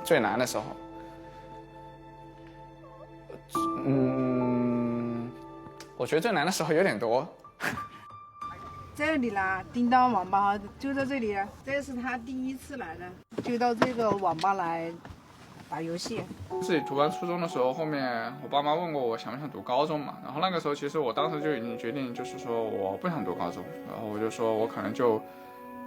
最难的时候，我觉得最难的时候有点多。这里啦，叮当网吧就在这里，这是他第一次来的，就到这个网吧来打游戏。自己读完初中的时候，后面我爸妈问过我想不想读高中嘛，然后那个时候其实我当时就已经决定，就是说我不想读高中，然后我就说我可能就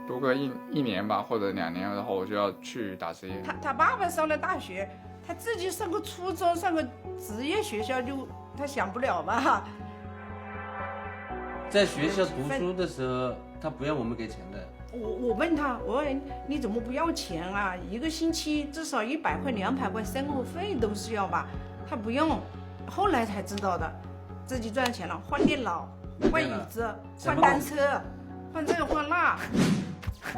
读个一年吧，或者2年，然后我就要去打职业。他爸爸上了大学，他自己上个初中，上个职业学校就他想不了吧？在学校读书的时候，他不让我们给钱的。我问他，我说你怎么不要钱啊？一个星期至少100块、200块生活费都是要吧？他不用，后来才知道的，自己赚钱了，换电脑、换椅子、换单车、换这换那。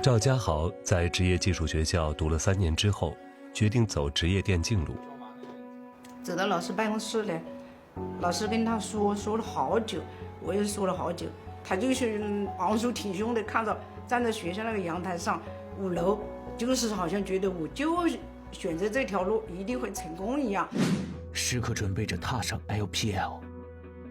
赵家豪在职业技术学校读了3年之后，决定走职业电竞路。走到老师办公室里，老师跟他说了好久，我也说了好久，他就是昂首挺胸的看着站在学校那个阳台上5楼，就是好像觉得我就选择这条路一定会成功一样，时刻准备着踏上 LPL，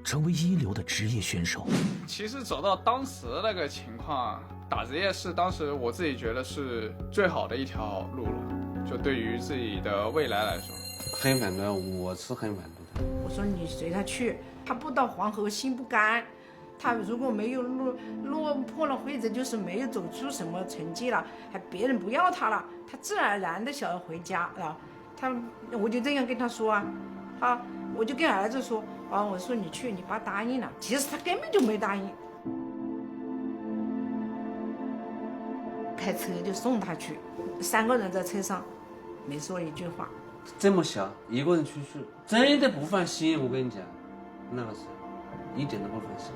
成为一流的职业选手。其实走到当时那个情况，打职业是当时我自己觉得是最好的一条路了，就对于自己的未来来说。很反对，我是很反对的。我说你随他去，他不到黄河心不甘。他如果没有落破了灰，就是没有走出什么成绩了，还别人不要他了，他自然而然的想要回家啊。我就这样跟他说啊，我就跟儿子说啊，我说你去，你爸答应了，其实他根本就没答应。开车就送他去，3个人在车上，没说一句话。这么小一个人出去，真的不放心。我跟你讲，那个时候一点都不放心。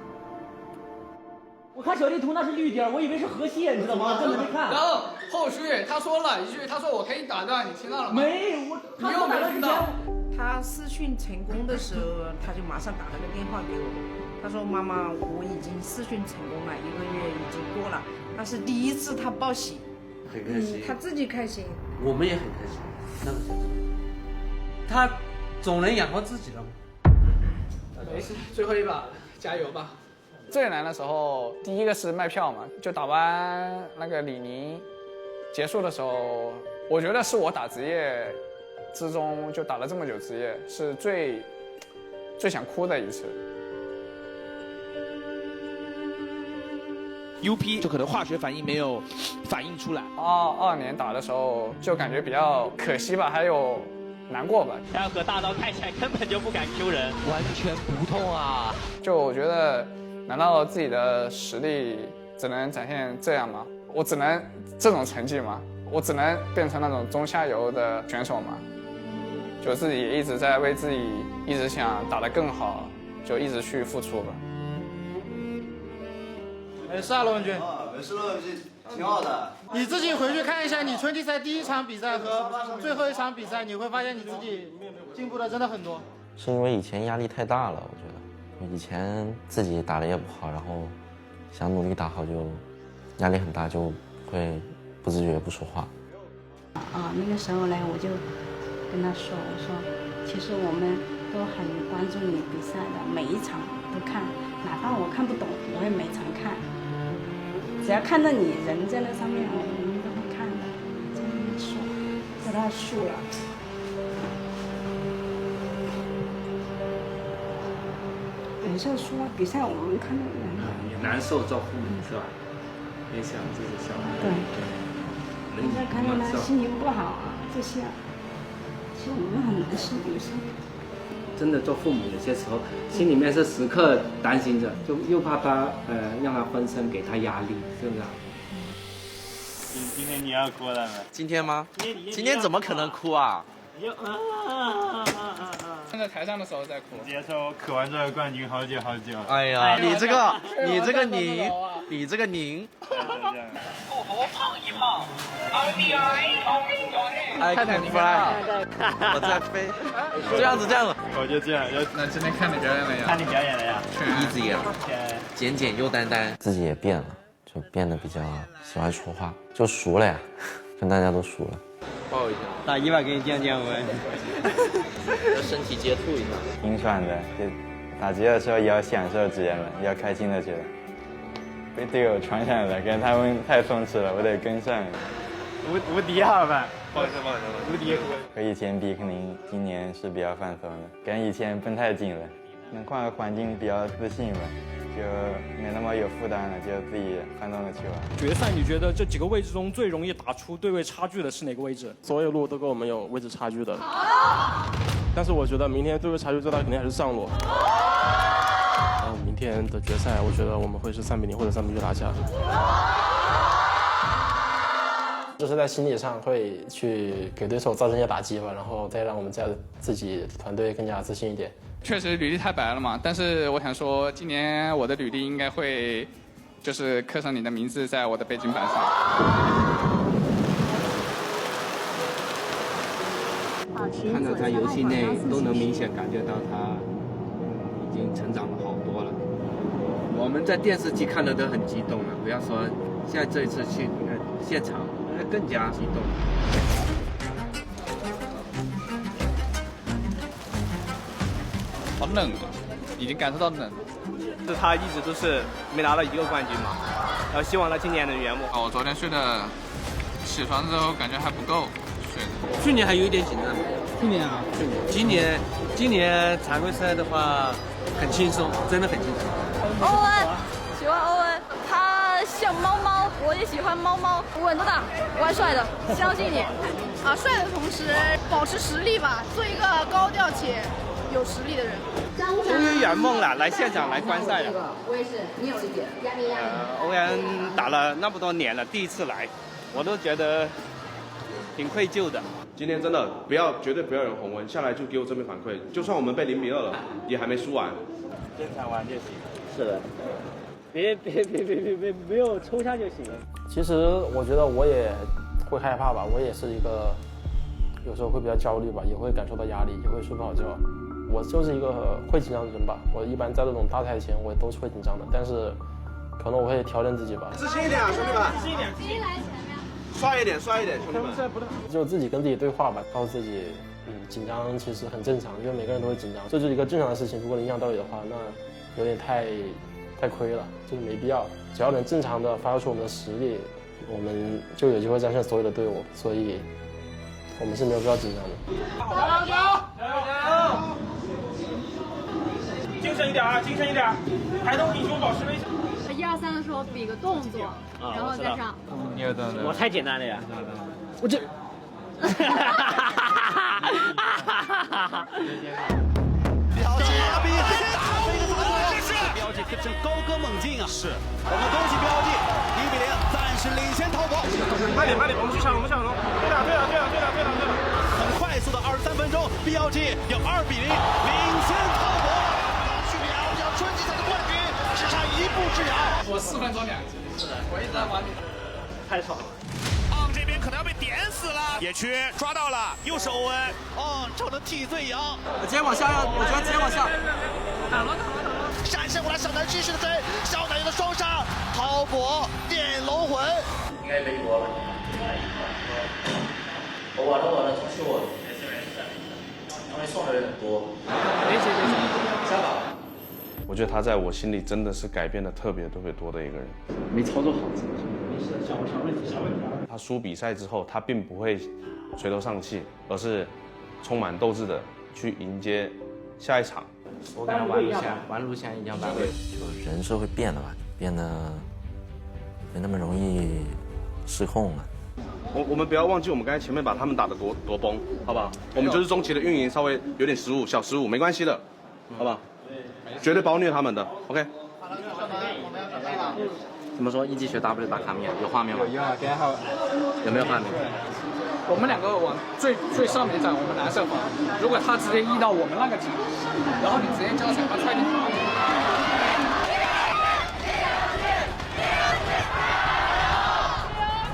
我看小地图那是绿点，我以为是河蟹，你知道吗？根本没看。然后后续他说了一句，他说我可以打断，你听到了吗？没有，你又没听到。他试训成功的时候，他就马上打了个电话给我，他说妈妈，我已经试训成功了，1个月已经过了，那是第一次他报喜，很开心，他自己开心，我们也很开心。那个时候，他总能养活自己了吗？没事，最后一把，加油吧。最难的时候，第一个是卖票嘛，就打完那个李宁结束的时候，我觉得是我打职业之中就打了这么久职业，是最想哭的一次。UP 就可能化学反应没有反应出来。22年打的时候就感觉比较可惜吧，还有难过吧。然后和大刀看起来根本就不敢 Q 人，完全不痛啊！就我觉得，难道自己的实力只能展现这样吗？我只能这种成绩吗？我只能变成那种中下游的选手吗？就自己也一直在为自己一直想打得更好，就一直去付出吧。没事啊，罗文军。没事，罗文军，挺好的。你自己回去看一下你春季赛第1场比赛和最后1场比赛，你会发现你自己进步的真的很多。是因为以前压力太大了，我觉得以前自己打得也不好，然后想努力打好就压力很大，就会不自觉不说话。那个时候呢，我就跟他说，我说其实我们都很关注你比赛的，每一场都看，哪怕我看不懂，我也每场看。只要看到你人在那上面，我们都会看的。这么一说，叫他输了。有时候输了比赛，我们看到也难受做父母是吧？也想自己小孩。对。有时候看到他心情不好啊，这些，其实我们很难受，有时候。真的做父母有些时候心里面是时刻担心着，就又怕他让他分身给他压力，是不是？今天你要哭了吗？今天吗？今天怎么可能哭啊？站在台上的时候在哭。直接说我渴完这个冠军好久好久。哎呀，你这个您。复活胖一胖 ，I can fly， 我在飞，这样子。我就这样，那今天看你表演了呀？看你表演了呀，easy 啊，简简又单单。自己也变了，就变得比较喜欢说话，就熟了呀，跟大家都熟了。抱一下，打100给你降温，要身体接触一下。挺爽的，就打击的时候也要享受职业嘛，也要开心的觉得。被队友传上了，感觉他们太冲刺了，我得跟上。无敌2班，不好意思，无敌。和以前比，肯定今年是比较放松的，感觉以前绷太紧了，能换个环境比较自信吧，就没那么有负担了，就自己放纵的去玩。决赛你觉得这几个位置中最容易打出对位差距的是哪个位置？所有路都跟我们有位置差距的，但是我觉得明天对位差距最大肯定还是上路。明天的决赛，我觉得我们会是3比0或者3比1拿下。就是在心理上会去给对手造成一些打击吧，然后再让我们自己团队更加自信一点。确实履历太白了嘛，但是我想说，今年我的履历应该会，就是刻上你的名字在我的背景板上。看到他游戏内都能明显感觉到他已经成长了好多了。我们在电视机看的都很激动了，不要说现在这一次去现场，那更加激动。好冷啊，已经感受到冷了。是他一直都是没拿到1个冠军嘛，然后希望他今年能圆梦。我昨天睡的，起床之后感觉还不够睡的。去年还有一点紧张，去年啊，今年常规赛的话很轻松，真的很轻松。欧文，喜欢欧文，他像猫猫，我也喜欢猫猫，稳得打，我还帅的，相信你。啊，帅的同时保持实力吧，做一个高调且有实力的人。终于圆梦了，来现场来观赛了。我也是，你有一点。欧阳打了那么多年了，第一次来，我都觉得挺愧疚的。今天真的绝对不要有红温，下来就给我正面反馈，就算我们被0比2了，也还没输完。正常玩就行。是的，别没有抽象就行了。其实我觉得我也会害怕吧，我也是一个有时候会比较焦虑吧，也会感受到压力，也会睡不好觉。我就是一个会紧张的人吧，我一般在这种大台前我都是会紧张的，但是可能我会调整自己吧。自信一点啊，兄弟们！自信一点，刷一点，兄弟们！就自己跟自己对话吧，告诉自己，紧张其实很正常，因为每个人都会紧张，这就是一个正常的事情。如果影响到你的话，那有点太亏了，就是没必要。只要能正常的发挥出我们的实力，我们就有机会战胜所有的队伍，所以我们是没有必要紧张的。加油！精神一点啊，精神一点，抬头挺胸，保持微笑。 1、2、3的时候比个动作，然后再上。你有动作？我太简单了呀！我这。标记可真高歌猛进啊！是，我们恭喜标记1比0，暂时领先滔博。慢点，我们去抢龙。对了。很快速的23分钟，标记有2比0领先滔博。距离奥奖春季赛的冠军只差1步之遥。我4分钟2级，是的，我一直在玩你，太爽了。 这边可能要被点死了，野区抓到了，又是欧文，成了替罪羊。直接往下呀，我觉得直接往下。挡了。闪现过来，小南继续的追，小南有的双杀，滔博电龙魂。应该没多了。我了，重修我。因为送的人很多。没事，下吧。我觉得他在我心里真的是改变的特别多的一个人。没操作好，没事，小问题。他输比赛之后，他并不会垂头丧气，而是充满斗志的去迎接下一场。我跟他玩路线一样单位，就人是会变的吧，变得没那么容易失控了。我们不要忘记，我们刚才前面把他们打得多崩，好吧？我们就是中期的运营稍微有点失误，小失误没关系的，好吧？绝对包虐他们的 ，OK。怎么说？一级学 W 打卡面有画面吗？有没有画面？我们2个往最上面站，我们蓝色方。如果他直接移到我们那个场，然后你直接交闪，他踹进场。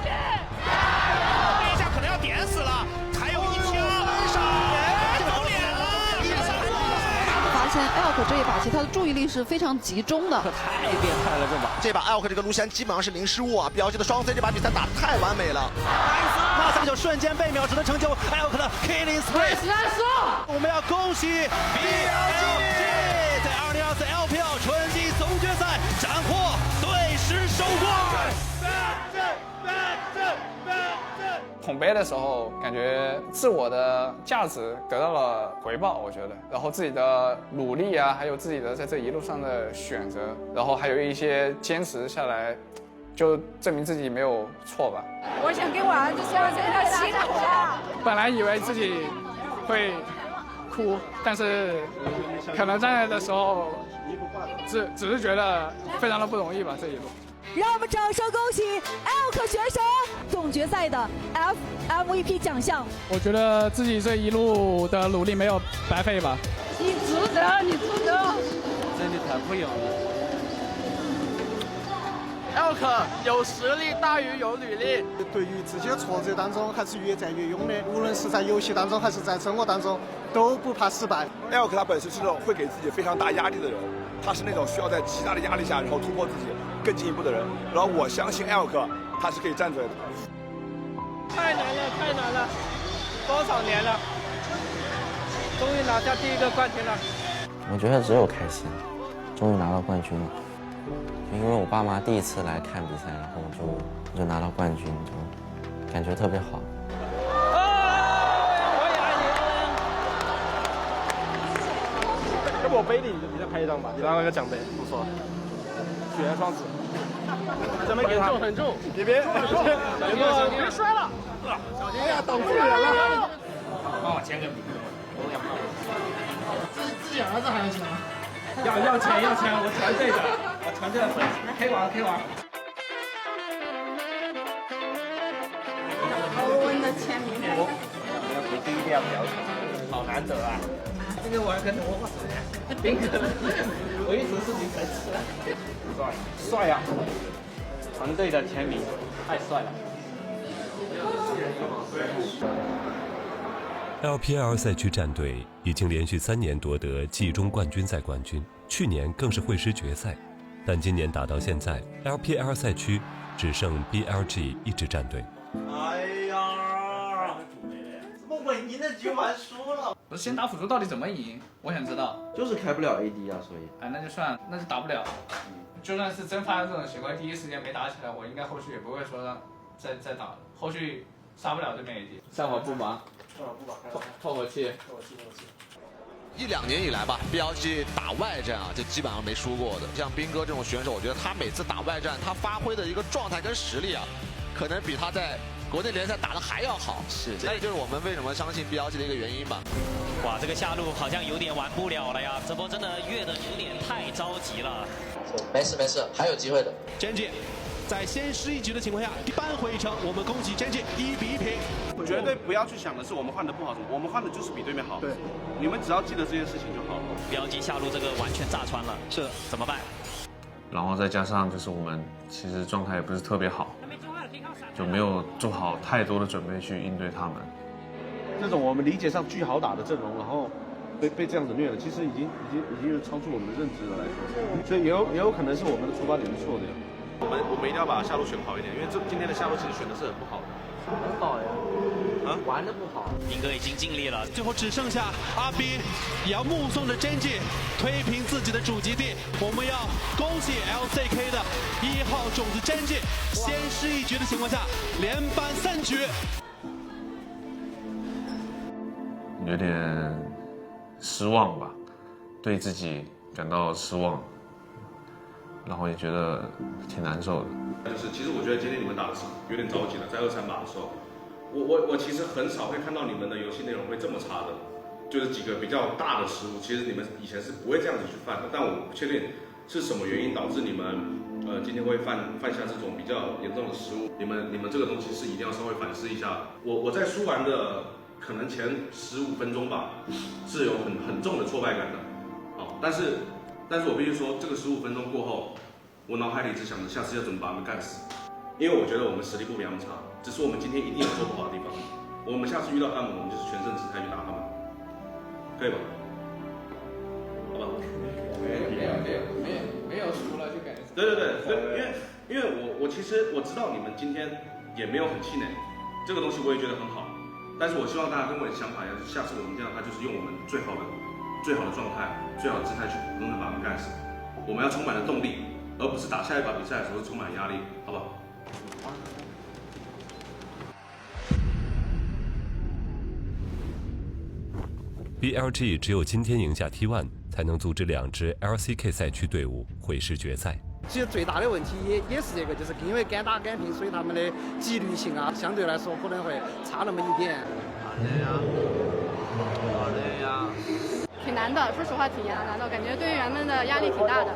这一下可能要点死了，还有1枪，走脸了！发现 Elk 这一把，其实他的注意力是非常集中的，太变态了这把 Elk 这个路线基本上是零失误啊！标记的双 C 这把比赛打得太完美了。那3个球瞬间被秒，只能成就 Elk 的 Killing Spree。我们要恭喜 BLG 在2024 LPL 春季总决赛斩获队史首冠。捧杯的时候，感觉自我的价值得到了回报，我觉得，然后自己的努力啊，还有自己的在这一路上的选择，然后还有一些坚持下来，就证明自己没有错吧。我想给我儿子送这个幸福啊！本来以为自己会哭，但是可能站在的时候，只是觉得非常的不容易吧，这一路。让我们掌声恭喜 Elk 选手总决赛的 FMVP 奖项。我觉得自己这一路的努力没有白费吧。你值得，你值得。真的太不容易。Elk 有实力大于有履历。对于自己的挫折当中，还是越战越勇的，无论是在游戏当中还是在生活当中，都不怕失败。Elk 他本身是那种会给自己非常大压力的人，他是那种需要在极大的压力下，然后突破自己更进一步的人。然后我相信 Elk 他是可以站准的。太难了，太难了，多少年了，终于拿下第1个冠军了。我觉得只有开心，终于拿到冠军了。因为我爸妈第一次来看比赛，然后就拿到冠军，就感觉特别好。要不我背你，你再拍一张吧，你拿那个奖杯，不错。许愿双子，这没给他，很重，别摔了，小心呀，挡住人了。帮我签个名，自己儿子还行。要签，我全对的，我全对的粉丝，可以玩。欧文的签名。回去一定要表演，好难得啊！这个玩跟我画谁呀？斌哥，我一直是你粉丝。帅呀！团队的签名太帅了。LPL 赛区战队已经连续3年夺得季中冠军赛冠军，去年更是会师决赛，但今年打到现在 ，LPL 赛区只剩 BLG 一支战队。哎呀，这么稳赢的局完输了。不是先打辅助到底怎么赢？我想知道。就是开不了 AD 啊，所以。哎，那就算了，那就打不了。就算是真发生这种情况，第一时间没打起来，我应该后续也不会说再打了，后续杀不了对面 AD。上火不忙。透口气。1、2年以来吧 ，BLG 打外战啊，就基本上没输过的。像斌哥这种选手，我觉得他每次打外战，他发挥的一个状态跟实力啊，可能比他在国内联赛打的还要好。是，这也就是我们为什么相信 BLG 的一个原因吧。哇，这个下路好像有点玩不了了呀，这波真的越的有点太着急了。没事，还有机会的。Genji 在先失一局的情况下扳回一城，我们恭喜 Genji 1比1平。绝对不要去想的是我们换的不好什么，我们换的就是比对面好。对，你们只要记得这件事情就好了。BLG下路这个完全炸穿了，是怎么办？然后再加上就是我们其实状态也不是特别好，就没有做好太多的准备去应对他们。这种我们理解上巨好打的阵容，然后被这样子虐了，其实已经超出我们的认知了来说，所以也有可能是我们的出发点是错的呀。我们一定要把下路选好一点，因为今天的下路其实选的是很不好的。很好呀，玩的不好。斌哥已经尽力了，最后只剩下阿斌，也要目送着 Genji 推平自己的主基地。我们要恭喜 LCK 的1号种子 Genji 先失一局的情况下连扳3局。有点失望吧，对自己感到失望，然后也觉得挺难受的。就是其实我觉得今天你们打的是有点着急了，在2-3把的时候，我其实很少会看到你们的游戏内容会这么差的，就是几个比较大的失误，其实你们以前是不会这样子去犯的，但我不确定是什么原因导致你们今天会犯下这种比较严重的失误，你们这个东西是一定要稍微反思一下。我在输完的可能前15分钟吧，是有很重的挫败感的，好，但是我必须说，这个15分钟过后，我脑海里只想着下次要怎么把他们干死，因为我觉得我们实力不比他们差，只是我们今天一定有做不好的地方。我们下次遇到他们，我们就是全胜姿态去打他们，可以吧？好吧？没有输了就感觉。对，因为我其实我知道你们今天也没有很气馁，这个东西我也觉得很好。但是我希望大家跟我的想法一样，下次我们见到他就是用我们最好的状态、最好的姿态去狠狠把他们干死。我们要充满了动力，而不是打下一把比赛的时候充满压力，好不好？BLG 只有今天赢下 T1， 才能组织2支 LCK 赛区队伍会师决赛。其实最大的问题也是这个，就是因为敢打敢拼，所以他们的纪律性啊，相对来说可能会差那么一点。挺难的，说实话挺难的，感觉队员们的压力挺大的。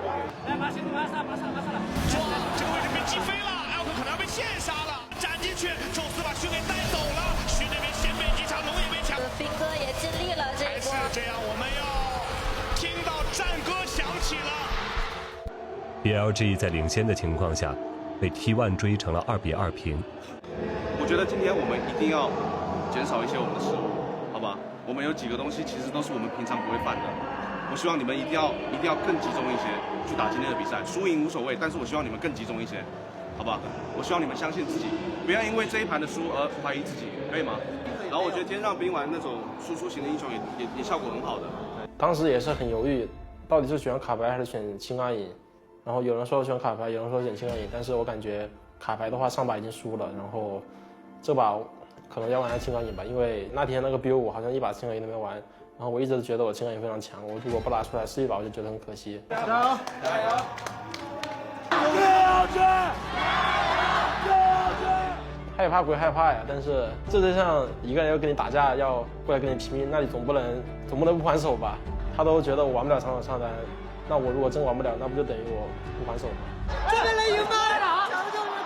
来，马兄弟，马上！抓，这个位置被击飞了，L可能要被线杀了，站进去，宙斯把勋给带走了，勋那边先被击长，龙也被抢。兵哥也尽力了，这一波。还是这样，我们要听到战歌响起了。BLG 在领先的情况下，被 T1 追成了2比2平。我觉得今天我们一定要减少一些我们的失误，好吧？我们有几个东西其实都是我们平常不会犯的。我希望你们一定要更集中一些去打今天的比赛，输赢无所谓，但是我希望你们更集中一些，好吧？我希望你们相信自己，不要因为这一盘的输而怀疑自己，可以吗？然后我觉得今天让冰丸那种输出型的英雄也效果很好的。当时也是很犹豫，到底是选卡牌还是选青钢影。然后有人说选卡牌，有人说选青钢影，但是我感觉卡牌的话上把已经输了，然后这把可能要玩下青钢影吧，因为那天那个 BO5好像一把青钢影都没玩，然后我一直觉得我青钢影非常强，我如果不拿出来试一把，我就觉得很可惜。加油！加油！害怕归害怕呀，但是这就像一个人要跟你打架，要过来跟你拼命，那你总不能不还手吧？他都觉得我玩不了长手上单。那我如果真玩不了，那不就等于我不还手吗？这边来赢来了，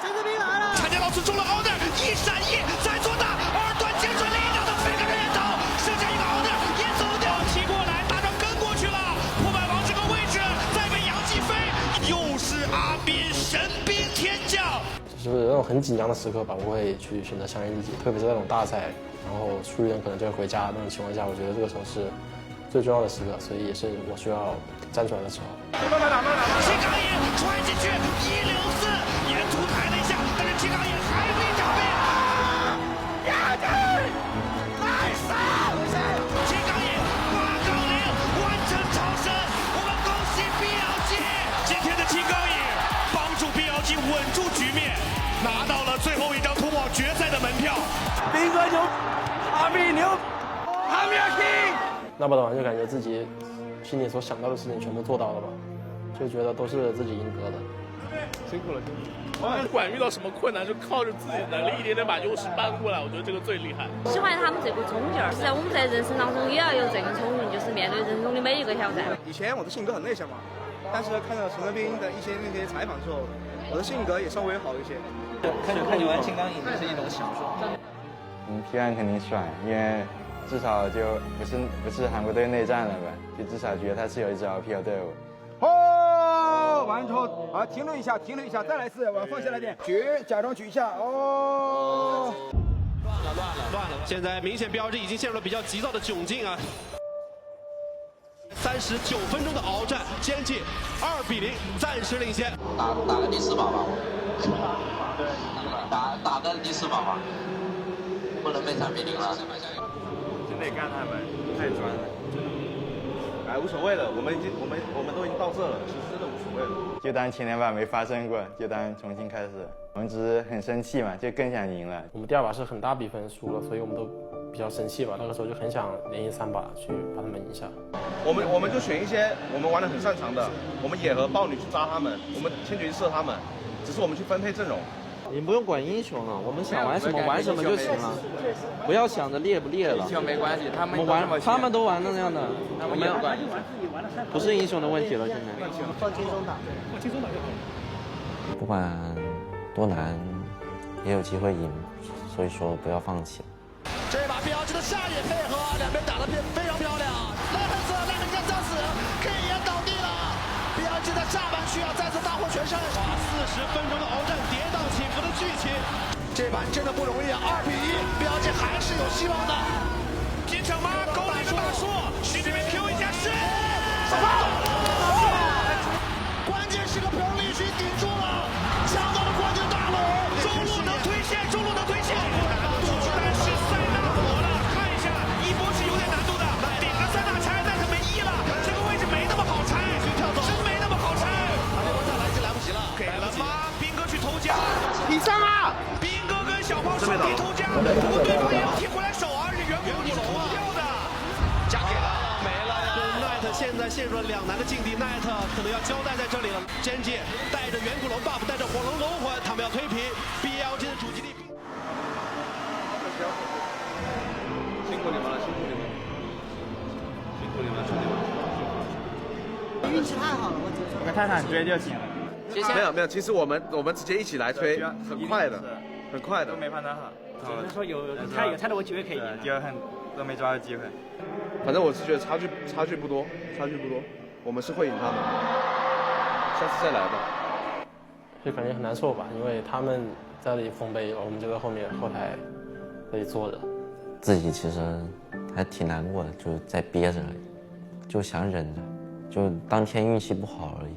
陈志斌来了，参加老师中了奥德，一闪一，再做大，二段精准力量的飞个人远投，剩下一个奥德也走掉，踢过来，大张跟过去了，破百王这个位置再被杨继飞，又是阿斌神兵天降。就是那种很紧张的时刻吧，我会去选择相信自己，特别是那种大赛，然后输人可能就会回家那种情况下，我觉得这个时候是最重要的时刻，所以也是我需要站出来的时候。青钢影踹进去164，沿途抬了一下，但是青钢影还没挑背。nice！ 青钢影8杠0完成超神，我们恭喜 BLG！ 今天的青钢影帮助 BLG 稳住局面，拿到了最后一张通往决赛的门票。兵哥牛，阿斌牛，阿斌king。那把完就感觉自己心里所想到的事情全部做到了吧，就觉得都是自己应得的。辛苦了，辛苦了。不管遇到什么困难，就靠着自己的能力一点点把优势扳过来，我觉得这个最厉害。喜欢他们这股冲劲儿，实在我们在人生当中也要有这个冲劲，就是面对人生的每一个挑战。以前我的性格很内向嘛，但是看到陈德斌的一些那些采访之后，我的性格也稍微好一些。看你玩青钢影是一种享受。T1肯定帅，因为至少就不是韩国队内战了吧，就至少觉得他是有一支 LPL 队伍。哦，完之后啊，停了一下，再来一次，我放下来点，举，假装举一下，哦。乱了！现在明显BLG已经陷入了比较急躁的窘境啊。39分钟的鏖战，坚劲2比0，暂时领先。打个第4把吧，打个第4把吧，不能被3比0了。真得干他们，太专了。哎，无所谓了，我们都已经到这了，其实真的无所谓了。就当前2把没发生过，就当重新开始。我们只是很生气嘛，就更想赢了。我们第2把是很大比分输了，所以我们都比较生气吧。那个时候就很想连赢3把去把他们赢下。我们就选一些我们玩得很擅长的，我们野和豹女去扎他们，我们千决去射他们，只是我们去分配阵容。你不用管英雄了，我们想玩什么玩什么就行了，不要想着烈不烈了。英雄没关系，他们都玩那样的，我们不是英雄的问题了，现在。放轻松打，放轻松打就好了。不管多难，也有机会赢，所以说不要放弃。这把BLG的下野配合，两边打得非常漂亮。赖汉斯赖人家战死 ，K 也倒地了。BLG 在下半区啊再次大获全胜。哇，40分钟的鏖战，跌宕起伏的剧情，这盘真的不容易啊！2比1，BLG还是有希望的。拼场吗？勾了一个大树，徐这边 Q 一下是。关键时刻朴立勋顶住了，抢到了关键大龙，中路能推线，中路能推线。触底突加，不过对方也要踢回来手啊，是远古龙是脱不掉的，加给了没了呀。奈特现在陷入了两难的境地，奈特可能要交代在这里了。真界带着远古龙 buff， 带着火龙龙魂，他们要推平 BLG 的主基地。辛苦你们了，辛苦你们，辛苦你们，兄弟们。运气太好了，我只是跟泰坦追就行了。没有，其实我们直接一起来推，很快的，很快的。都没判断好。只能说他有猜到我机会可以赢，就都没抓到机会。反正我是觉得差距不多，我们是会赢他们，下次再来吧。就感觉很难受吧，因为他们在那里封杯，我们就在后台那里坐着。自己其实还挺难过的，就在憋着，就想忍着，就当天运气不好而已。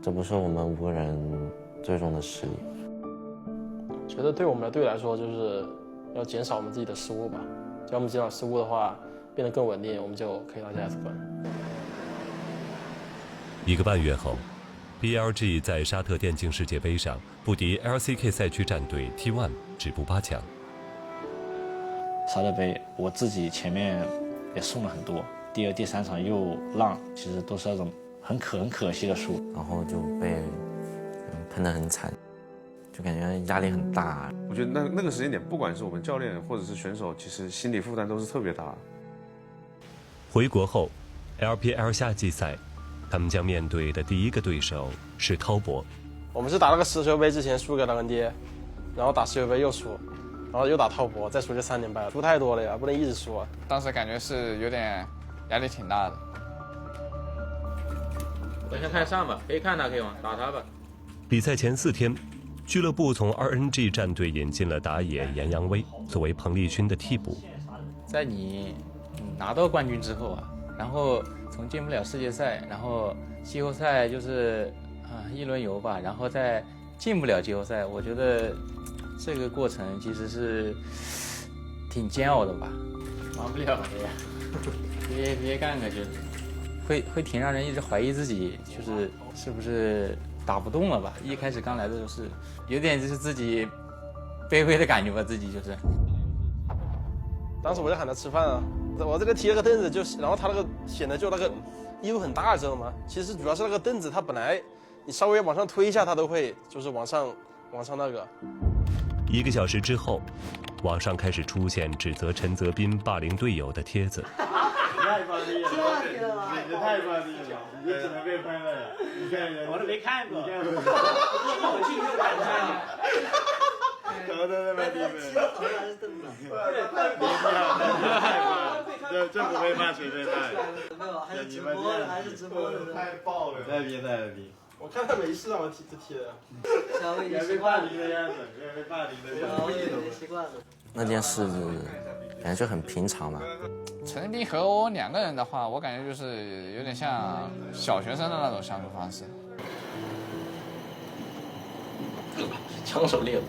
这不是我们5个人最终的实力。觉得对我们的队来说，就是要减少我们自己的失误吧。只要我们减少失误的话，变得更稳定，我们就可以拿下 S 冠。1个半月后 ，BLG 在沙特电竞世界杯上不敌 LCK 赛区战队 T1， 止步8强。沙特杯我自己前面也送了很多，第2、第3场又让，其实都是那种很可惜的输，然后就被喷得很惨，就感觉压力很大。我觉得那个时间点，不管是我们教练或者是选手，其实心理负担都是特别大。回国后 ，LPL 夏季赛，他们将面对的第1个对手是滔博。我们是打那个10球杯之前输给狼人爹，然后打10球杯又输。然后又打滔博，再输就3连败，输太多了呀，不能一直输啊。当时感觉是有点压力挺大的。等下看上吧，可以看他，可以吗？打他吧。比赛前4天，俱乐部从 RNG 战队引进了打野严阳威作为彭丽勋的替补。在你拿到冠军之后啊，然后从进不了世界赛，然后季后赛就是一轮游吧，然后再进不了季后赛，我觉得这个过程其实是挺煎熬的吧。玩不了了呀，别干个就会挺让人一直怀疑自己，就是是不是打不动了吧？一开始刚来的时候是有点就是自己卑微的感觉吧，自己就是。当时我就喊他吃饭啊，我这个提了个凳子，然后他那个显得就那个力度很大，知道吗？其实主要是那个凳子，它本来你稍微往上推一下，它都会就是往上那个。1个小时之后，网上开始出现指责陈泽斌霸凌队友的帖子。太暴力了，你这太暴力了，你只能被喷了。你看人，我都没看过。你看我进就敢看。头都在那低分。这不会骂谁被骂？没有，还是直播的，还是直播的。太爆了！太逼太逼。我看他没事啊，我踢的。小魏，你被霸凌的样子，被霸凌的样子。我也习惯了。那件事感觉就很平常嘛。陈斌和我2个人的话，我感觉就是有点像小学生的那种相处方式。枪手猎物。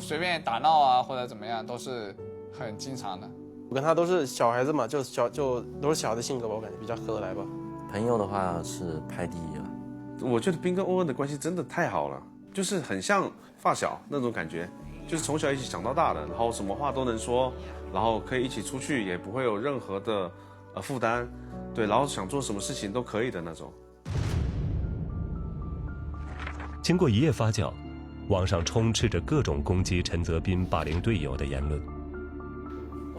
随便打闹啊或者怎么样都是很经常的。我跟他都是小孩子嘛，就都是小孩的性格吧，我感觉比较合得来吧。朋友的话是排第1了。我觉得斌跟欧文的关系真的太好了，就是很像发小那种感觉，就是从小一起长到大的，然后什么话都能说，然后可以一起出去，也不会有任何的负担，对，然后想做什么事情都可以的那种。经过一夜发酵，网上充斥着各种攻击陈泽斌霸凌队友的言论。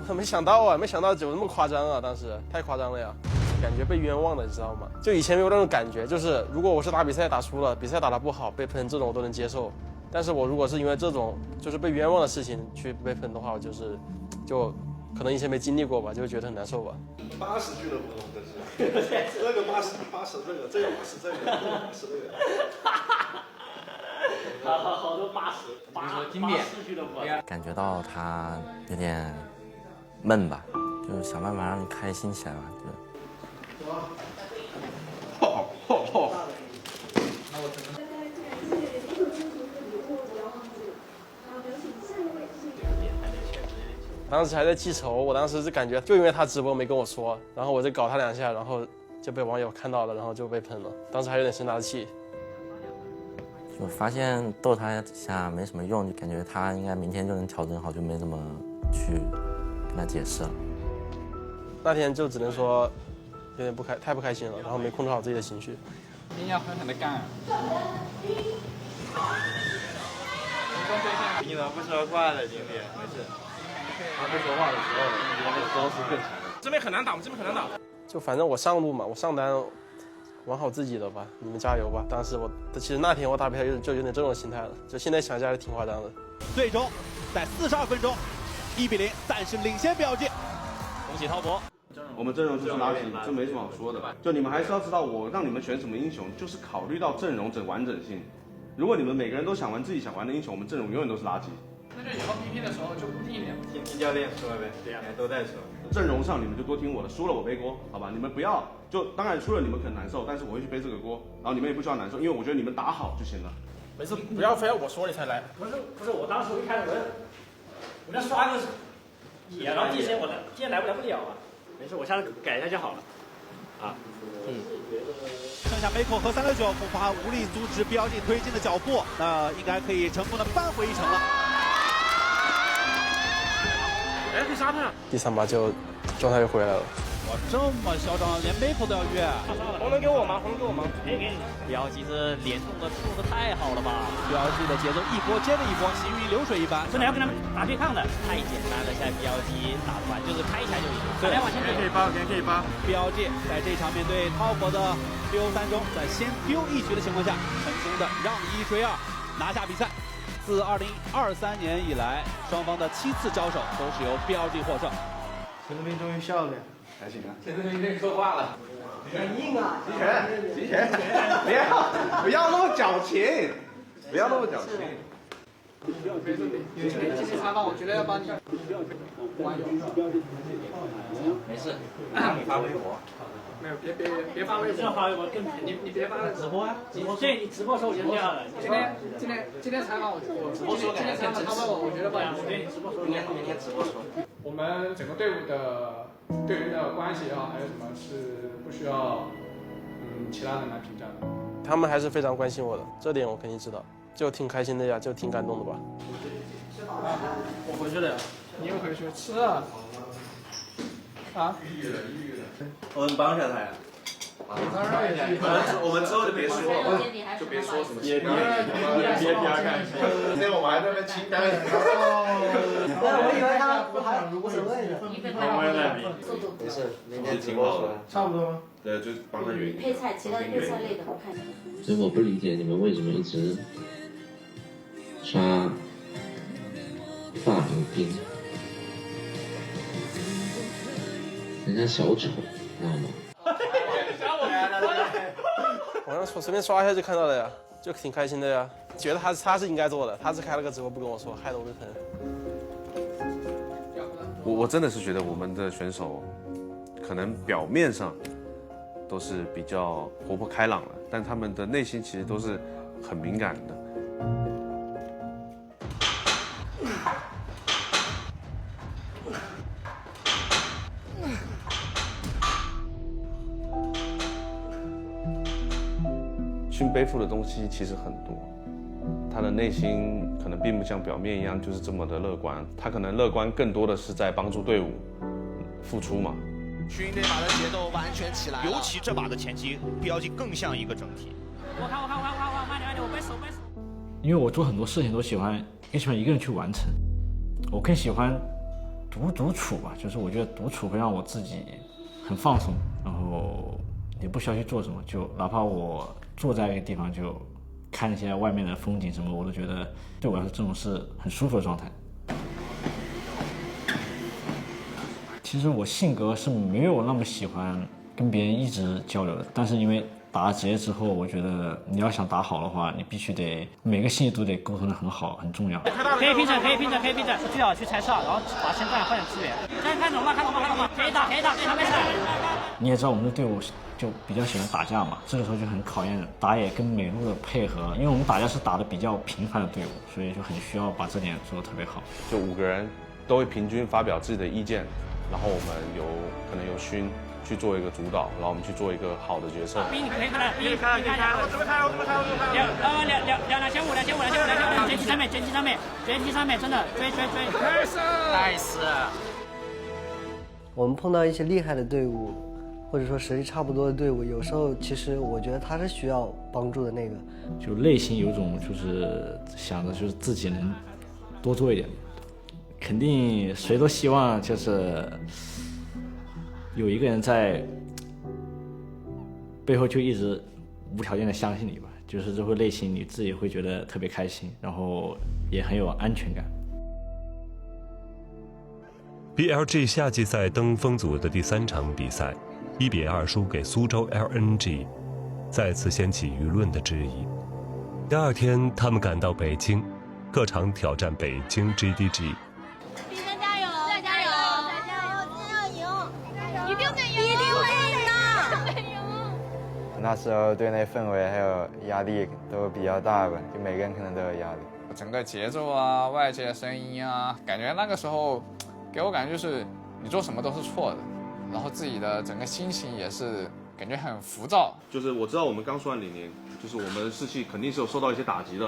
我没想到有那么夸张啊！当时太夸张了呀，感觉被冤枉了，你知道吗？就以前没有那种感觉，就是如果我是打比赛打输了，比赛打得不好被喷这种我都能接受，但是我如果是因为这种就是被冤枉的事情去被喷的话，我就可能以前没经历过吧，就会觉得很难受吧。80俱乐部这是，这个80这个，这个80这个，这个80这个。好多80俱乐部。感觉到他有点闷吧，就想办法让你开心起来吧，当时还在记仇，我当时是感觉就因为他直播没跟我说，然后我就搞他2下，然后就被网友看到了，然后就被喷了。当时还有点生他的气。就发现逗他一下没什么用，就感觉他应该明天就能调整好，就没怎么去跟他解释了。那天就只能说有点太不开心了，然后没控制好自己的情绪。音要狠狠的干。你怎么不说话了，经理？没事。他不说话的时候，你的招式更强。这边很难打，这边很难打。就反正我上路嘛，我上单玩好自己的吧，你们加油吧。当时其实那天我打比赛就有点这种心态了，就现在想起来挺夸张的。最终在42分钟，1-0暂时领先标记。恭喜滔博。我们阵容就是垃圾，这没什么好说的。就你们还是要知道，我让你们选什么英雄，就是考虑到阵容完整性。如果你们每个人都想玩自己想玩的英雄，我们阵容永远都是垃圾。那就以后 PP 的时候就固定一点，听教练说呗，对呀，都在说。阵容上你们就多听我的，输了我背锅，好吧？你们不要当然输了你们可能难受，但是我会去背这个锅，然后你们也不需要难受，因为我觉得你们打好就行了。没事，不要非要我说你才来。不是，我当时一开始我在刷个野，然后第一时间今天来不了啊。没事，我下次改一下就好了。啊，剩下 Miko 和369恐怕无力阻止BLG推进的脚步，那应该可以成功的扳回一城了。哎，被杀了！第3把就状态又回来了。哇，这么嚣张，连 Miko 都要越。红能给我吗？红能给我吗？可以给你。BLG这联动的做的太好了吧 ！BLG 的节奏一波接着一波，行云流水一般。真的要跟他们打对抗的，太简单了。现在 BLG 打不完就是开起来就赢。对，往前可以发BLG 在这场面对滔博的6-3中，在先丢一局的情况下，成功的让1追2，拿下比赛。自2023年以来，双方的7次交手都是由 BLG 获胜。陈德斌终于笑了，还行啊。陈德斌那说话了。很硬啊！集权，不要那么矫情，不要那么矫情。今天采访，我觉得要帮你。没事，让你发微博。没有，别发微博。要发微博更你别发直播啊！对，你直播的时候我就这样的。今天采访我直播说，今天采访他问我觉得帮你说。对，你直播说。明天直播说。我们整个队伍的队员的关系也好，还有什么是不需要其他人来评价的？他们还是非常关心我的，这点我肯定知道，就挺开心的呀，就挺感动的吧。我回去了呀，你又回去吃啊？啊？我们帮一下他呀。我们之后就别说了，就别说什么别看，今天我们还在那清单里。我以为他还无所谓的。没事，明天直播说。差不多。对，就帮他圆。配菜，其他配菜类的我看一下。所以我不理解你们为什么一直刷发明兵，人家小丑，知道吗？网上随便刷一下就看到了呀，就挺开心的呀，觉得他是应该做的，他是开了个直播不跟我说，害得我就疼。我真的是觉得我们的选手可能表面上都是比较活泼开朗的，但他们的内心其实都是很敏感的。勋背负的东西其实很多，他的内心可能并不像表面一样就是这么的乐观，他可能乐观更多的是在帮助队伍付出嘛。勋这把的节奏完全起来了，尤其这把的前期BLG更像一个整体。我看，慢点，我背手。因为我做很多事情都喜欢一个人去完成，我更喜欢独处吧，就是我觉得独处会让我自己很放松，然后也不需要去做什么，就哪怕我坐在一个地方就看一些外面的风景什么，我都觉得对我来说这种是很舒服的状态。其实我性格是没有那么喜欢跟别人一直交流的，但是因为打了职业之后，我觉得你要想打好的话，你必须得每个细节都得沟通得很好，很重要。可以拼着，最好去拆哨，然后把先换点资源。看懂吗？可以打，没事。你也知道我们的队伍就比较喜欢打架嘛，这个时候就很考验打野跟美路的配合，因为我们打架是打得比较频繁的队伍，所以就很需要把这点做得特别好。就5个人都会平均发表自己的意见，然后我们可能有勋去做一个主导，然后我们去做一个好的决策。可以看了，可以看了，我准备开，2500，卷积上面，真的追，nice。我们碰到一些厉害的队伍，或者说实力差不多的队伍，有时候其实我觉得他是需要帮助的那个。就内心有种就是想着就是自己能多做一点，肯定谁都希望就是有一个人在背后就一直无条件的相信你吧，就是这会内心你自己会觉得特别开心，然后也很有安全感。BLG 夏季赛登峰组的第3场比赛，1-2输给苏州 LNG， 再次掀起舆论的质疑。第2天，他们赶到北京，客场挑战北京 GDG。比赛加油！再加油！再加油！今天要赢！一定得赢！一定会赢的！得赢！那时候队内氛围还有压力都比较大吧，就每个人可能都有压力。整个节奏啊，外界的声音啊，感觉那个时候给我感觉就是你做什么都是错的，然后自己的整个心情也是感觉很浮躁。就是我知道我们刚说完李宁，就是我们的士气肯定是有受到一些打击的，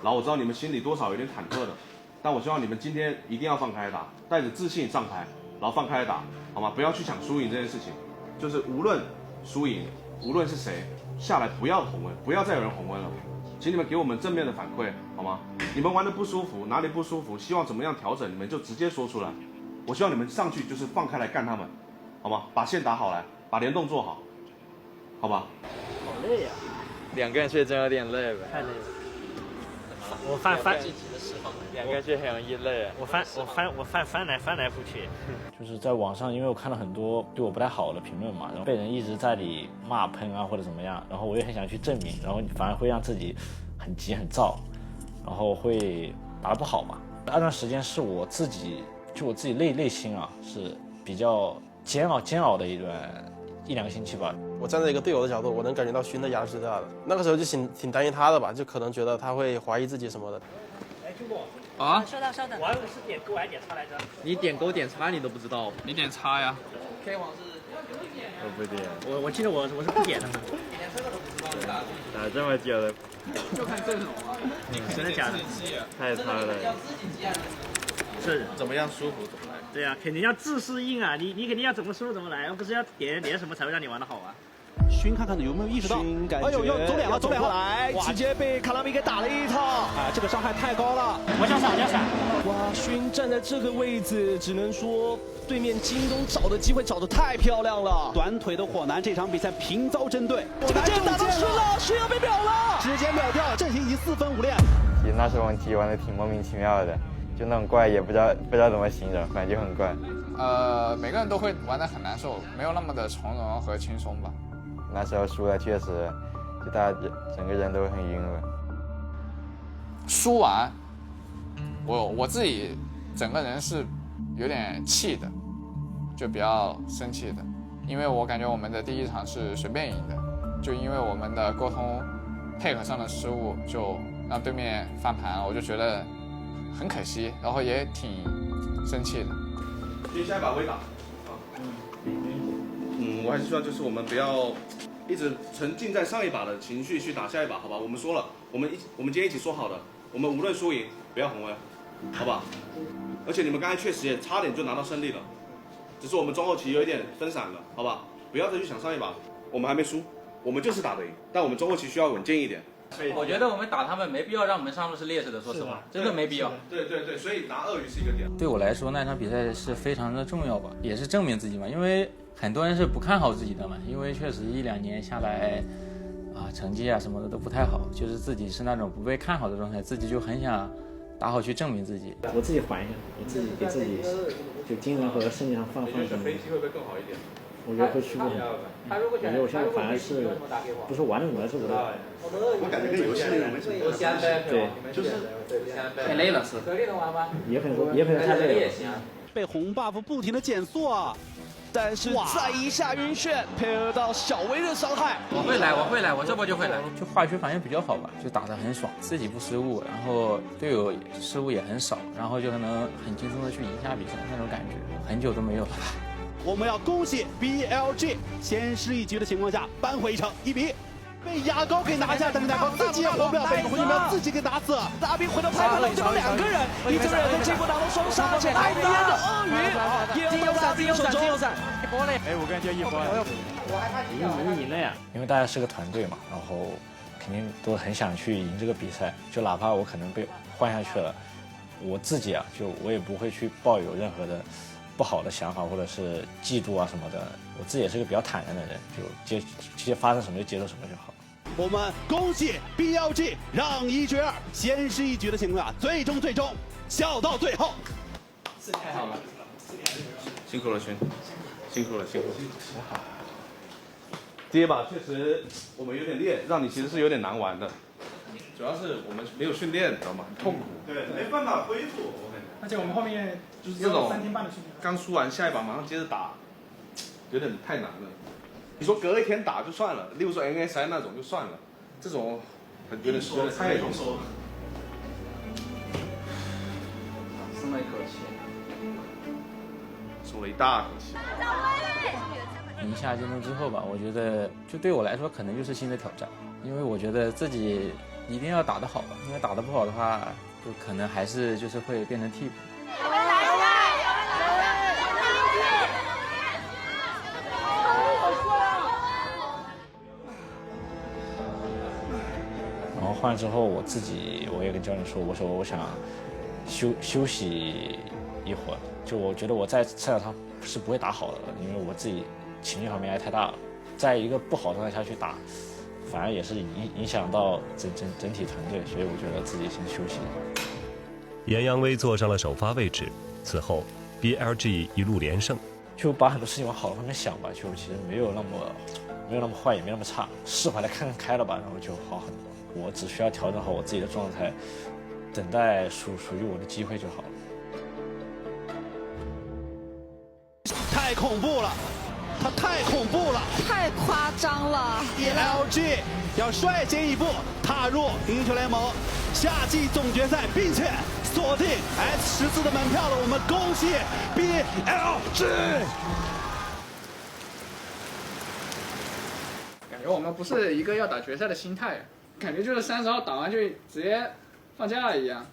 然后我知道你们心里多少有点忐忑的，但我希望你们今天一定要放开打，带着自信上台，然后放开打，好吗？不要去抢输赢这件事情，就是无论输赢，无论是谁下来，不要红温，不要再有人红温了，请你们给我们正面的反馈，好吗？你们玩的不舒服，哪里不舒服，希望怎么样调整，你们就直接说出来。我希望你们上去就是放开来干他们，好吗？把线打好来，把联动做好，好吧？好累呀，2个人去真有点累呗。太累了。我翻2个人去很容易累。我翻来覆去。就是在网上，因为我看了很多对我不太好的评论嘛，然后被人一直在里骂喷啊或者怎么样，然后我也很想去证明，然后反而会让自己很急很躁，然后会打得不好嘛。那段时间是我自己内心啊是比较煎熬的1-2个星期吧。我站在一个队友的角度，我能感觉到勋的压力是大的。那个时候就挺担心他的吧，就可能觉得他会怀疑自己什么的。哎，军哥。啊？稍等。我还以为是点勾还是点叉来着？你点勾点叉你都不知道？你点叉呀。K 网是我不点。我记得我是不点的。打这么久了。就看阵容啊。真的假的？太差了。是怎么样舒服怎么来。对啊，肯定要自适应啊！你肯定要怎么舒服怎么来，不是要点什么才会让你玩得好啊？勋看看有没有意识到？哎呦，走两个来，直接被卡拉米给打了一套。啊，这个伤害太高了。我想闪。哇，勋站在这个位置，只能说对面京东找的机会找得太漂亮了。短腿的火男这场比赛频遭针对，这个剑打到勋了，勋要被秒了，直接秒掉，阵型已经4分5裂。其实那时候我们踢玩的挺莫名其妙的。就那种怪也不知道怎么形容，反正就很怪。每个人都会玩得很难受，没有那么的从容和轻松吧。那时候输了确实，就大家整个人都很晕了。输完，我自己整个人是有点气的，就比较生气的，因为我感觉我们的第1场是随便赢的，就因为我们的沟通配合上的失误，就让对面翻盘，我就觉得很可惜，然后也挺生气的。接下一把微打，我还是希望就是我们不要一直沉浸在上一把的情绪去打下一把，好吧？我们说了，我们今天一起说好的，我们无论输赢不要红温，好吧？而且你们刚才确实也差点就拿到胜利了，只是我们中后期有一点分散了，好吧？不要再去想上一把，我们还没输，我们就是打得赢，但我们中后期需要稳健一点。我觉得我们打他们没必要让我们上路是劣势的，说实话，真的没必要。对，所以拿鳄鱼是一个点。对我来说，那场比赛是非常的重要吧，也是证明自己嘛，因为很多人是不看好自己的嘛，因为确实1-2年下来，成绩啊什么的都不太好，就是自己是那种不被看好的状态，自己就很想打好去证明自己。我自己缓一下，我自己给自己就精神和身体上放松。你觉得飞机会不会更好一点？我觉得会舒服很多。我觉得我现在反而是不是玩的怎么来说我感觉跟游戏内容没什么关系。对，就是太累了是。也可能太累了。被红 buff 不停的减速啊，但是再一下晕眩，配合到小微的伤害。我会来，我这波就会来。就化学反应比较好吧，就打得很爽，自己不失误，然后队友失误也很少，然后就能很轻松的去赢下比赛那种感觉，很久都没有了吧。我们要恭喜 BLG 先失一局的情况下扳回一城1比1。被牙膏给拿下，但是牙膏自己也活不了，被回去要自己给打死。大兵回头拍拍了，对方2个人，一个人跟这波打到双杀，且艾迪安的鳄鱼也到大兵手中。一波嘞，哎，5个人就一波了。我赢了呀！因为大家是个团队嘛，然后肯定都很想去赢这个比赛，就哪怕我可能被换下去了，我自己啊，就我也不会去抱有任何的不好的想法或者是嫉妒啊什么的。我自己也是个比较坦然的人，就直接发生什么就接受什么就好。我们恭喜 BLG 让1决2，先失一局的情况下，最终笑到最后。太好了，辛苦了勋，辛苦了。第一把确实我们有点练，让你其实是有点难玩的，主要是我们没有训练，知道吗？很痛苦。对，没办法恢复，我感觉。而且我们后面就是这种3天半的训练，刚输完下一把马上接着打，有点太难了。你说隔一天打就算了，例如说 NSI 那种就算了，这种有点太容易了。松了一口气，松了一大口气。赢下京东之后吧，我觉得就对我来说可能就是新的挑战，因为我觉得自己一定要打得好吧，因为打得不好的话，就可能还是就是会变成替补。然后换了之后，我也跟教练说，我说我想休息一会儿，就我觉得我在赛场上是不会打好的，因为我自己情绪方面压力太大了，在一个不好的状态下去打，反而也是影响到整体团队，所以我觉得自己先休息。严阳威坐上了首发位置，此后 BLG 一路连胜，就把很多事情往好的方面想吧，就其实没有那么坏，也没那么差，释怀的看开了吧，然后就好很多。我只需要调整好我自己的状态，等待属于我的机会就好了。太恐怖了，他太恐怖了，太夸张了。BLG 要率先一步踏入英雄联盟夏季总决赛，并且锁定 S14的门票了。我们恭喜 BLG。感觉我们不是一个要打决赛的心态，感觉就是30号打完就直接放假一样，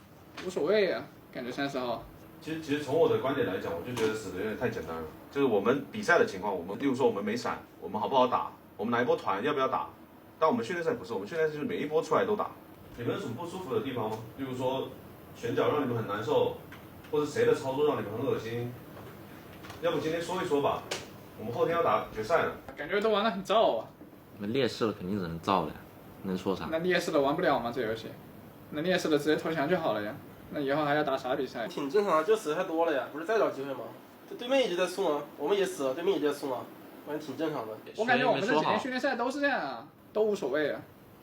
无所谓啊。感觉30号。其实从我的观点来讲，我就觉得死的有点太简单了。就是我们比赛的情况，例如说我们没闪，我们好不好打，我们哪一波团要不要打，但我们训练赛不是，我们训练赛就是每一波出来都打。你们有什么不舒服的地方吗？例如说拳脚让你们很难受，或者谁的操作让你们很恶心，要不今天说一说吧，我们后天要打决赛了。感觉都玩得很燥啊。我们劣势了肯定只能造了呀，能说啥？那劣势的玩不了吗？这游戏，那劣势的直接投降就好了呀。那以后还要打啥比赛？挺正常的，就死的太多了呀，不是再找机会吗？对面一直在送啊，我们也死了，对面一直在送啊，反正挺正常的。我感觉我们这几年训练赛都是这样啊，都无所谓啊，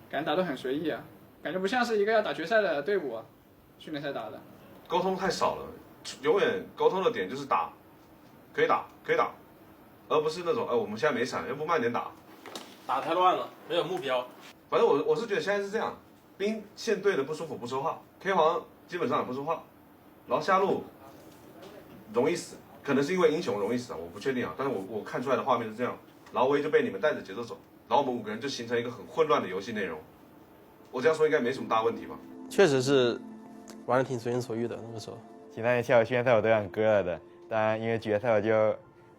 感觉打得很随意啊，感觉不像是一个要打决赛的队伍啊，训练赛打的。沟通太少了，永远沟通的点就是打，可以打，而不是那种我们现在没闪，要不慢点打。打太乱了，没有目标。反正我是觉得现在是这样，兵线对的不舒服不说话 ，K 皇基本上也不说话，然后下路容易死，可能是因为英雄容易死啊，我不确定啊，但是我看出来的画面是这样，劳威就被你们带着节奏走，然后我们5个人就形成一个很混乱的游戏内容。我这样说应该没什么大问题吧？确实是玩的挺随心所欲的那个时候。其他下午训练赛我都想割了的，但因为决赛我就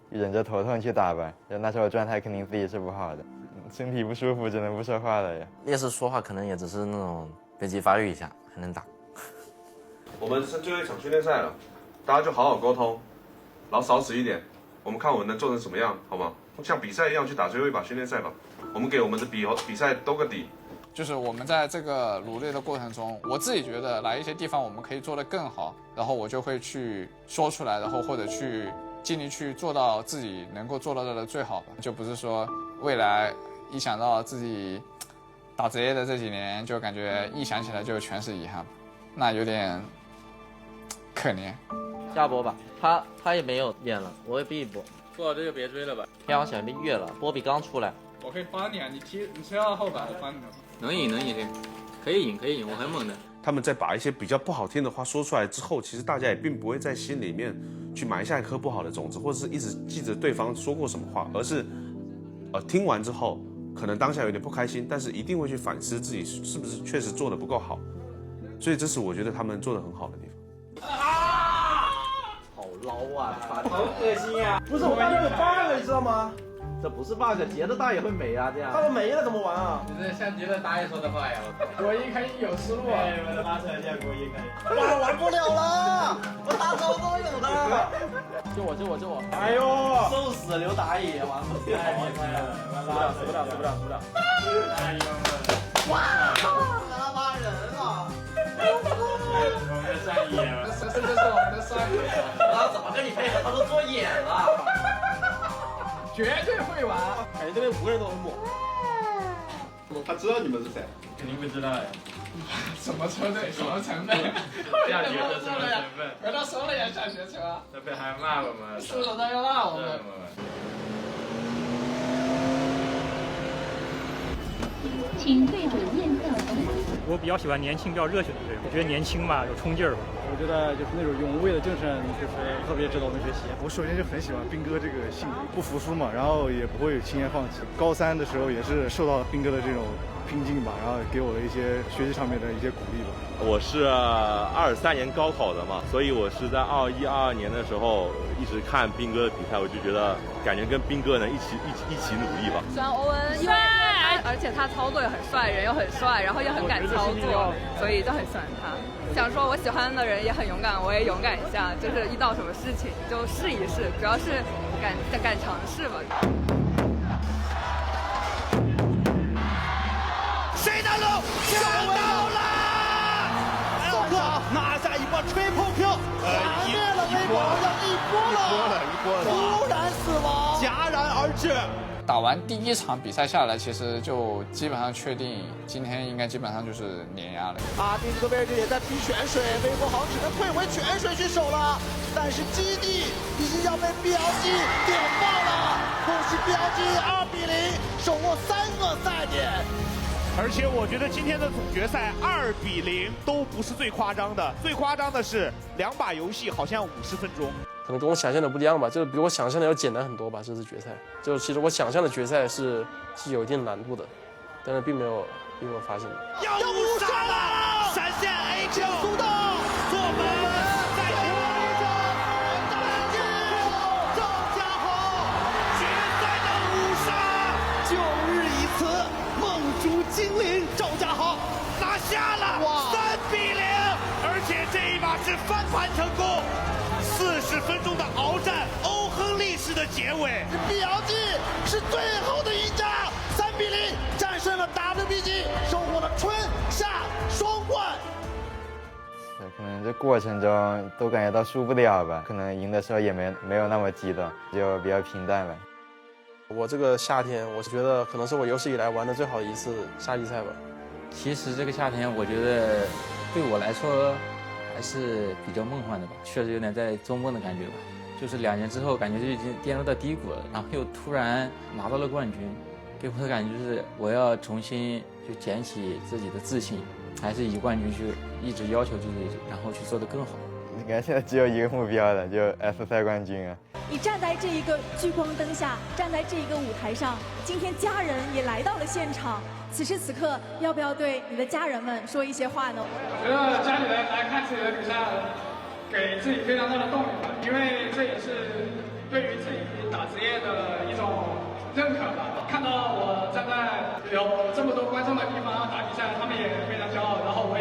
忍着头痛去打吧，就那时候状态肯定自己是不好的，身体不舒服只能不说话了呀。劣势说话可能也只是那种被激发育一下还能打。我们是最后一场训练赛了，大家就好好沟通，然后少死一点，我们看我们能做成什么样，好吗？像比赛一样去打最后一把训练赛吧，我们给我们的比赛兜个底。就是我们在这个努力的过程中，我自己觉得哪一些地方我们可以做得更好，然后我就会去说出来，然后或者去尽力去做到自己能够做到的最好吧，就不是说未来一想到自己打职业的这几年，就感觉一想起来就全是遗憾，那有点可怜。下波吧，他也没有练了，我也逼一波。不好这就别追了吧。天王想被越了，波比刚出来。我可以帮你啊，你推到后把我帮你的。能赢，可以赢，我很猛的。他们在把一些比较不好听的话说出来之后，其实大家也并不会在心里面去埋下一颗不好的种子，或者是一直记着对方说过什么话，而是听完之后可能当下有点不开心，但是一定会去反思自己是不是确实做的不够好，所以这是我觉得他们做的很好的地方。好捞啊！好恶心啊！不是我们有 bug， 你知道吗？这不是 bug， 截的大也会没啊，这样。他们没了怎么玩啊？你这像截的大爷说的话呀！国一可以有思路啊！我的拉扯一下国一可以。玩不了了，我大招都有的。救我！哎呦，瘦死刘达也玩不了，死不了。哎呦！哇，他妈人啊！我们的上野了，这就是我们的上野。他怎么跟你配合？他都做眼了。绝对会玩，感觉这边5个人都很猛。他知道你们是谁？肯定不知道呀。什么车队，什么成分？下学车什么成分？我都说了呀，下学车。这被还骂我们。是的，他要骂我们。请对准验票机。我比较喜欢年轻、比较热血的队伍。我觉得年轻吧，有冲劲儿吧。我觉得就是那种勇卫的精神，就是特别值得我们学习。我首先就很喜欢斌哥这个性格，不服输嘛，然后也不会轻言放弃。高3的时候也是受到斌哥的这种拼劲吧，然后给我的一些学习上面的一些鼓励吧。我是23年高考的嘛，所以我是在21、22年的时候一直看斌哥的比赛，我就觉得感觉跟斌哥能一起努力吧。喜欢欧文，因为而且他操作也很帅，人又很帅，然后也很敢操作，所以就很喜欢他。想说我喜欢的人也很勇敢，我也勇敢一下，就是遇到什么事情就试一试，主要是敢尝试吧。谁拿路抢到了？宋克拿下一波 triple kill， 打灭了微博，要一波了，突然死亡，戛然而止。打完第一场比赛下来，其实就基本上确定今天应该基本上就是碾压了。第四个位置也在拼泉水，微博好只能退回泉水去守了，但是基地已经要被标记点爆了，恭喜标记2比0手握3个赛点。而且我觉得今天的总决赛2比0都不是最夸张的，最夸张的是2把游戏好像50分钟。可能跟我想象的不一样吧，就是比我想象的要简单很多吧。这次决赛，就其实我想象的决赛是有一定难度的，但是并没有发现。要误杀了！闪现 A 球，苏道做门，再有赵家豪决赛的误杀，旧日已辞，梦竹精灵赵家豪拿下了3比0，而且这一把是翻盘成功。40分钟的鏖战，欧亨利式的结尾。BLG 是最后的赢家，3比0战胜了 WBG， 收获了春夏双冠。可能这过程中都感觉到输不了吧，可能赢的时候也没有那么激动，就比较平淡吧。我这个夏天，我觉得可能是我有史以来玩的最好的一次夏季赛吧。其实这个夏天，我觉得对我来说还是比较梦幻的吧，确实有点在做梦的感觉吧。就是2年之后，感觉就已经跌落到低谷了，然后又突然拿到了冠军，给我的感觉就是我要重新就捡起自己的自信，还是以冠军去一直要求自己，然后去做得更好。你看现在只有一个目标了，就 S 赛冠军啊！你站在这一个聚光灯下，站在这一个舞台上，今天家人也来到了现场。此时此刻，要不要对你的家人们说一些话呢？我觉得家里人来看自己的比赛，给自己非常大的动力吧，因为这也是对于自己打职业的一种认可吧。看到我站在有这么多观众的地方打比赛，他们也非常骄傲，然后我也